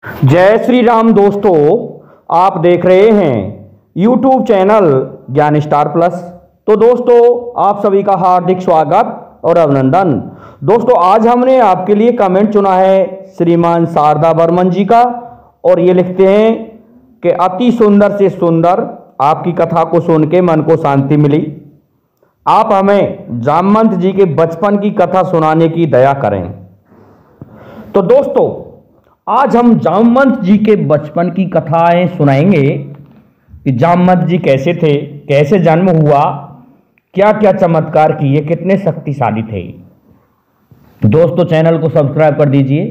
जय श्री राम दोस्तों, आप देख रहे हैं YouTube चैनल ज्ञान स्टार प्लस। तो दोस्तों, आप सभी का हार्दिक स्वागत और अभिनंदन। दोस्तों, आज हमने आपके लिए कमेंट चुना है श्रीमान शारदा बर्मन जी का, और ये लिखते हैं कि अति सुंदर से सुंदर आपकी कथा को सुन के मन को शांति मिली। आप हमें जामवंत जी के बचपन की कथा सुनाने की दया करें। तो दोस्तों, आज हम जामवंत जी के बचपन की कथाएं सुनाएंगे कि जामवंत जी कैसे थे, कैसे जन्म हुआ, क्या क्या चमत्कार किए, कितने शक्तिशाली थे। दोस्तों, चैनल को सब्सक्राइब कर दीजिए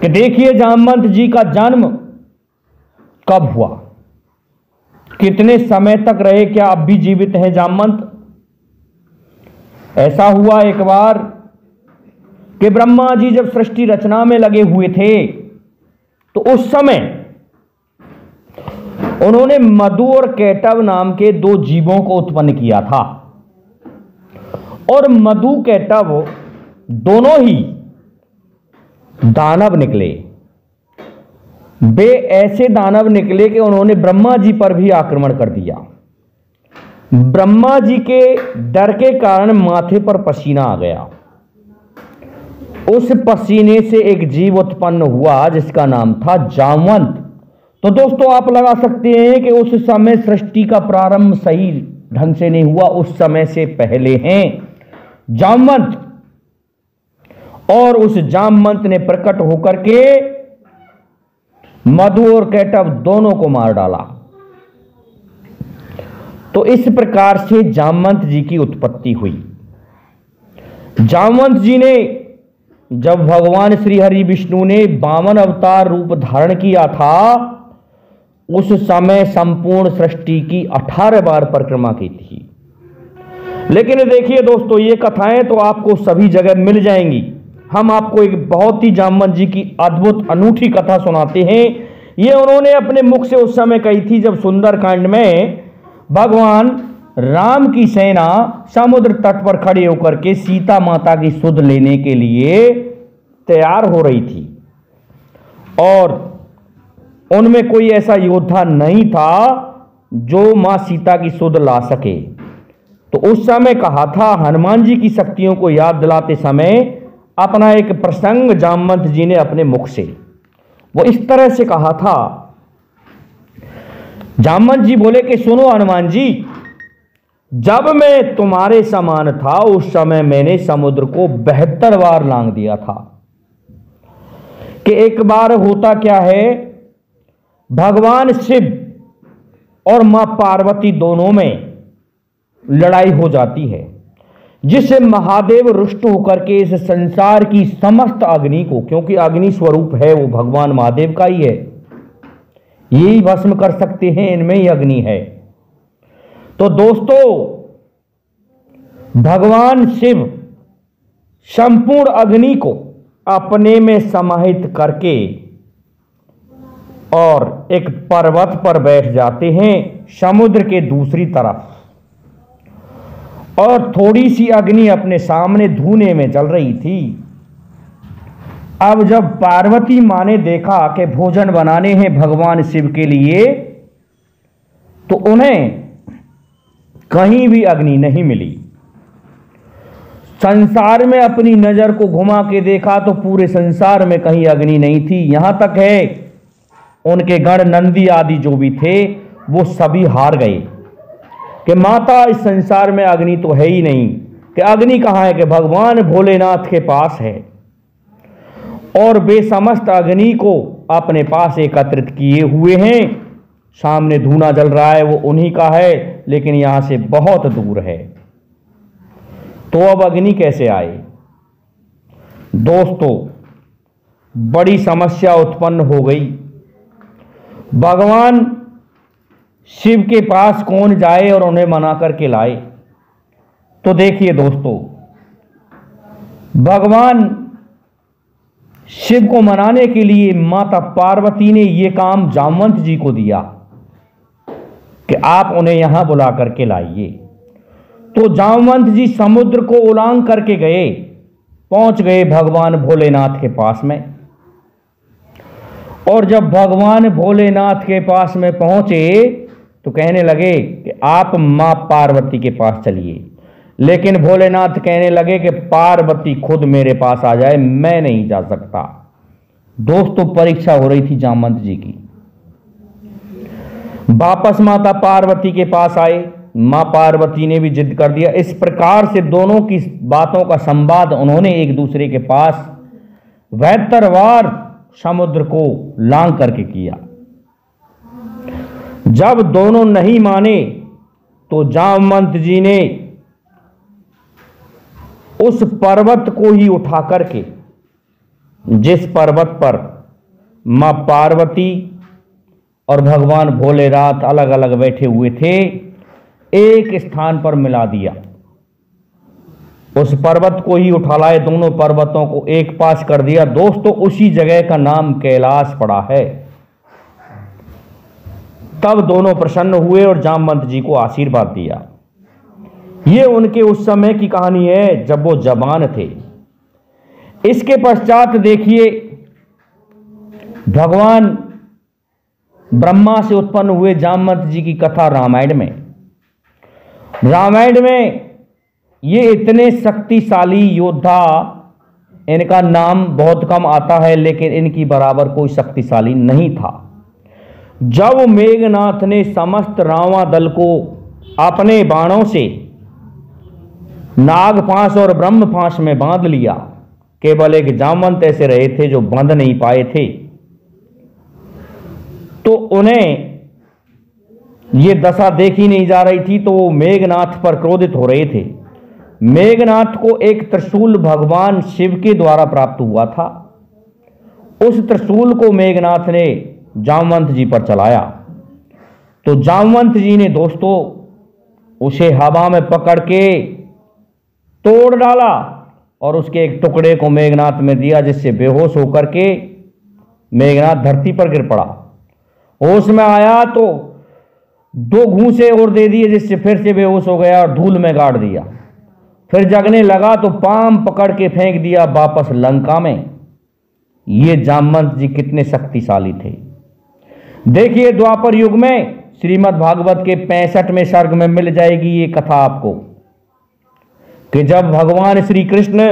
कि देखिए जामवंत जी का जन्म कब हुआ, कितने समय तक रहे, क्या अब भी जीवित हैं जामवंत। ऐसा हुआ एक बार कि ब्रह्मा जी जब सृष्टि रचना में लगे हुए थे तो उस समय उन्होंने मधु और कैटव नाम के दो जीवों को उत्पन्न किया था। और मधु कैटव दोनों ही दानव निकले। वे ऐसे दानव निकले कि उन्होंने ब्रह्मा जी पर भी आक्रमण कर दिया। ब्रह्मा जी के डर के कारण माथे पर पसीना आ गया। उस पसीने से एक जीव उत्पन्न हुआ जिसका नाम था जामवंत। तो दोस्तों, आप लगा सकते हैं कि उस समय सृष्टि का प्रारंभ सही ढंग से नहीं हुआ, उस समय से पहले हैं जामवंत। और उस जामवंत ने प्रकट होकर के मधु और कैटव दोनों को मार डाला। तो इस प्रकार से जामवंत जी की उत्पत्ति हुई। जामवंत जी ने जब भगवान श्री हरि विष्णु ने 52 अवतार रूप धारण किया था, उस समय संपूर्ण सृष्टि की 18 बार परिक्रमा की थी। लेकिन देखिए दोस्तों, ये कथाएं तो आपको सभी जगह मिल जाएंगी। हम आपको एक बहुत ही जामवंत जी की अद्भुत अनूठी कथा सुनाते हैं। ये उन्होंने अपने मुख से उस समय कही थी जब सुंदरकांड में भगवान राम की सेना समुद्र तट पर खड़े होकर के सीता माता की सुध लेने के लिए तैयार हो रही थी, और उनमें कोई ऐसा योद्धा नहीं था जो मां सीता की सुध ला सके। तो उस समय कहा था, हनुमान जी की शक्तियों को याद दिलाते समय अपना एक प्रसंग जामवंत जी ने अपने मुख से वो इस तरह से कहा था। जामवंत जी बोले कि सुनो हनुमान जी, जब मैं तुम्हारे समान था उस समय मैंने समुद्र को 72 बार लांघ दिया था। कि एक बार होता क्या है, भगवान शिव और मां पार्वती दोनों में लड़ाई हो जाती है, जिससे महादेव रुष्ट होकर के इस संसार की समस्त अग्नि को, क्योंकि अग्नि स्वरूप है वो भगवान महादेव का ही है, यही भस्म कर सकते हैं, इनमें ही अग्नि है। तो दोस्तों, भगवान शिव संपूर्ण अग्नि को अपने में समाहित करके और एक पर्वत पर बैठ जाते हैं समुद्र के दूसरी तरफ, और थोड़ी सी अग्नि अपने सामने धुएं में जल रही थी। अब जब पार्वती मां ने देखा कि भोजन बनाने हैं भगवान शिव के लिए, तो उन्हें कहीं भी अग्नि नहीं मिली। संसार में अपनी नजर को घुमा के देखा तो पूरे संसार में कहीं अग्नि नहीं थी। यहां तक है उनके गण नंदी आदि जो भी थे वो सभी हार गए कि माता, इस संसार में अग्नि तो है ही नहीं, कि अग्नि कहां है, कि भगवान भोलेनाथ के पास है। और वे समस्त अग्नि को अपने पास एकत्रित किए हुए हैं। सामने धुआं जल रहा है, वो उन्हीं का है, लेकिन यहां से बहुत दूर है। तो अब अग्नि कैसे आए? दोस्तों, बड़ी समस्या उत्पन्न हो गई। भगवान शिव के पास कौन जाए और उन्हें मना करके लाए? तो देखिए दोस्तों, भगवान शिव को मनाने के लिए माता पार्वती ने यह काम जामवंत जी को दिया कि आप उन्हें यहां बुला करके लाइए। तो जामवंत जी समुद्र को उलांघ करके गए, पहुंच गए भगवान भोलेनाथ के पास में। और जब भगवान भोलेनाथ के पास में पहुंचे तो कहने लगे कि आप मां पार्वती के पास चलिए, लेकिन भोलेनाथ कहने लगे कि पार्वती खुद मेरे पास आ जाए, मैं नहीं जा सकता। दोस्तों, परीक्षा हो रही थी जामवंत जी की। वापस माता पार्वती के पास आए, मां पार्वती ने भी जिद कर दिया। इस प्रकार से दोनों की बातों का संवाद उन्होंने एक दूसरे के पास 72 बार समुद्र को लांघ करके किया। जब दोनों नहीं माने तो जामवंत जी ने उस पर्वत को ही उठा करके, जिस पर्वत पर मां पार्वती और भगवान भोलेनाथ अलग अलग बैठे हुए थे, एक स्थान पर मिला दिया। उस पर्वत को ही उठा लाए, दोनों पर्वतों को एक पास कर दिया। दोस्तों, उसी जगह का नाम कैलाश पड़ा है। तब दोनों प्रसन्न हुए और जामवंत जी को आशीर्वाद दिया। ये उनके उस समय की कहानी है जब वो जवान थे। इसके पश्चात देखिए, भगवान ब्रह्मा से उत्पन्न हुए जामवंत जी की कथा रामायण में ये इतने शक्तिशाली योद्धा, इनका नाम बहुत कम आता है, लेकिन इनकी बराबर कोई शक्तिशाली नहीं था। जब मेघनाथ ने समस्त रावण दल को अपने बाणों से नागपाश और ब्रह्मपाश में बांध लिया, केवल एक जामवंत ऐसे रहे थे जो बांध नहीं पाए थे, तो उन्हें ये दशा देखी नहीं जा रही थी, तो वो मेघनाथ पर क्रोधित हो रहे थे। मेघनाथ को एक त्रिशूल भगवान शिव के द्वारा प्राप्त हुआ था। उस त्रिशूल को मेघनाथ ने जामवंत जी पर चलाया, तो जामवंत जी ने दोस्तों उसे हवा में पकड़ के तोड़ डाला और उसके एक टुकड़े को मेघनाथ में दिया, जिससे बेहोश होकर के मेघनाथ धरती पर गिर पड़ा। होश में आया तो 2 घूंसे और दे दिए, जिससे फिर से बेहोश हो गया और धूल में गाड़ दिया। फिर जगने लगा तो पाम पकड़ के फेंक दिया वापस लंका में। ये जामवंत जी कितने शक्तिशाली थे। देखिए, द्वापर युग में श्रीमद् भागवत के 65वें सर्ग में मिल जाएगी ये कथा आपको, कि जब भगवान श्री कृष्ण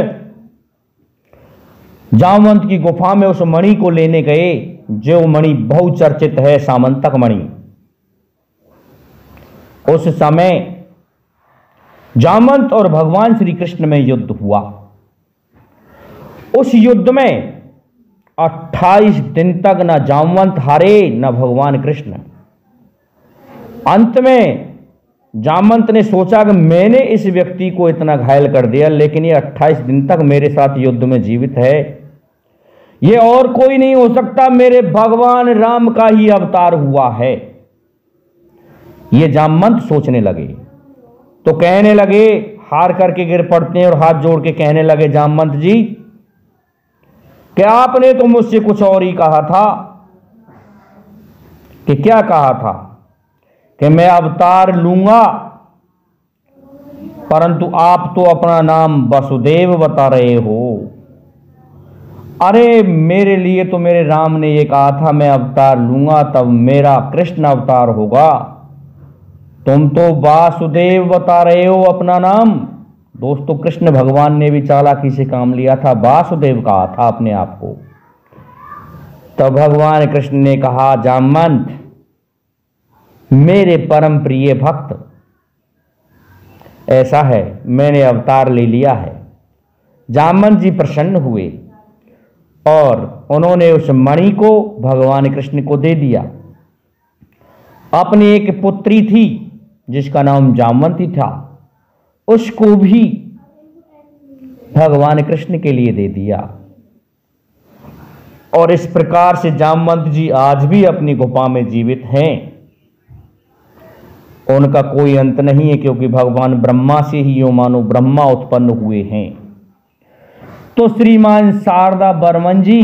जामवंत की गुफा में उस मणि को लेने गए, जो मणि बहुचर्चित है, सामंतक मणि। उस समय जामवंत और भगवान श्री कृष्ण में युद्ध हुआ। उस युद्ध में 28 दिन तक न जामवंत हारे न भगवान कृष्ण। अंत में जामवंत ने सोचा कि मैंने इस व्यक्ति को इतना घायल कर दिया, लेकिन ये 28 दिन तक मेरे साथ युद्ध में जीवित है, ये और कोई नहीं हो सकता, मेरे भगवान राम का ही अवतार हुआ है। ये जामवंत सोचने लगे, तो कहने लगे, हार करके गिर पड़ते हैं और हाथ जोड़ के कहने लगे, जामवंत जी कि आपने तो मुझसे कुछ और ही कहा था। कि क्या कहा था? कि मैं अवतार लूंगा, परंतु आप तो अपना नाम वसुदेव बता रहे हो। अरे, मेरे लिए तो मेरे राम ने ये कहा था मैं अवतार लूंगा तब मेरा कृष्ण अवतार होगा, तुम तो वासुदेव बता रहे हो अपना नाम। दोस्तों, कृष्ण भगवान ने भी चालाकी से काम लिया था, वासुदेव कहा था अपने आप को। तब भगवान कृष्ण ने कहा, जामवंत मेरे परम प्रिय भक्त, ऐसा है मैंने अवतार ले लिया है। जामवंत जी प्रसन्न हुए और उन्होंने उस मणि को भगवान कृष्ण को दे दिया। अपनी एक पुत्री थी जिसका नाम जामवंती था, उसको भी भगवान कृष्ण के लिए दे दिया। और इस प्रकार से जामवंत जी आज भी अपनी गुफा में जीवित हैं। उनका कोई अंत नहीं है, क्योंकि भगवान ब्रह्मा से ही यो मानो ब्रह्मा उत्पन्न हुए हैं। तो श्रीमान शारदा बर्मन जी,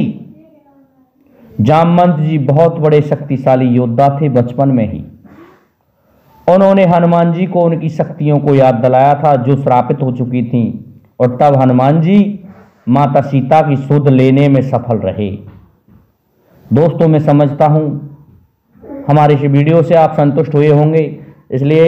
जामवंत जी बहुत बड़े शक्तिशाली योद्धा थे। बचपन में ही उन्होंने हनुमान जी को उनकी शक्तियों को याद दिलाया था जो श्रापित हो चुकी थीं, और तब हनुमान जी माता सीता की सुध लेने में सफल रहे। दोस्तों मैं समझता हूँ हमारे इस वीडियो से आप संतुष्ट हुए होंगे, इसलिए